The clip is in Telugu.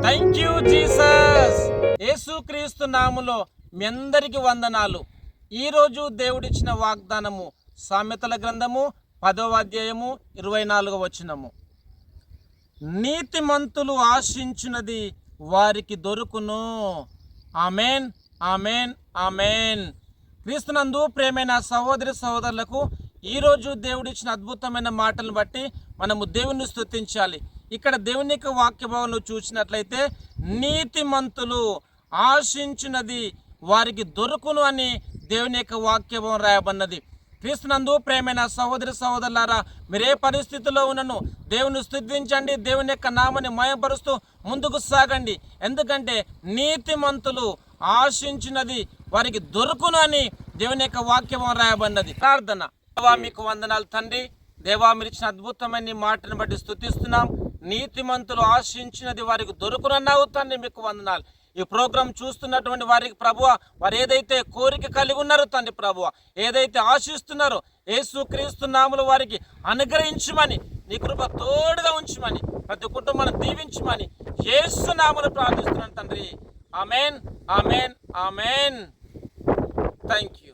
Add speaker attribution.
Speaker 1: Thank you Jesus. యేసుక్రీస్తు నామములో మీ అందరికి వందనాలు. ఈరోజు దేవుడిచ్చిన వాగ్దానము సామెతల గ్రంథము 10వ అధ్యాయము 24వ వచనము. నీతిమంతులు ఆశించున్నది వారికి దొరుకును. Amen, amen, amen. క్రీస్తునందు ప్రేమైన సహోదరి సహోదరులకు ఈరోజు దేవుడిచ్చిన అద్భుతమైన మాటలను బట్టి మనము దేవుని స్తుతించాలి. ఇక్కడ దేవుని యొక్క వాక్య భావనను చూసినట్లయితే నీతిమంతులు ఆశించున్నది వారికి దొరుకును అని దేవుని యొక్క వాక్య భావం రాయబడినది. క్రీస్తునందు ప్రేమైన సహోదరి సహోదరులారా, మీరే పరిస్థితుల్లో ఉన్నను దేవుని స్తుతించండి, దేవుని యొక్క నామాన్ని మహిమపరుస్తూ ముందుకు సాగండి. ఎందుకంటే నీతిమంతులు ఆశించినది వారికి దొరుకును అని దేవుని యొక్క వాక్యం రాయబడినది. ప్రార్థన. దేవా మీకు వందనాలు తండ్రి. దేవా మీరు ఇచ్చిన అద్భుతమైన మాటను బట్టి స్తుతిస్తున్నాం. నీతిమంతులు ఆశించినది వారికి దొరుకునన్నావు తండ్రి, మీకు వందనాలు. ఈ ప్రోగ్రాం చూస్తున్నటువంటి వారికి ప్రభువ, వారు ఏదైతే కోరిక కలిగి ఉన్నారో తండ్రి ప్రభువ, ఏదైతే ఆశిస్తున్నారో యేసుక్రీస్తు నామములో వారికి అనుగ్రహించమని, నీ కృప తోడుగా ఉంచమని, ప్రతి కుటుంబాన్ని దీవించమని యేసు నామములో ప్రార్థిస్తున్నాను తండ్రి. Amen, amen, amen. Thank you.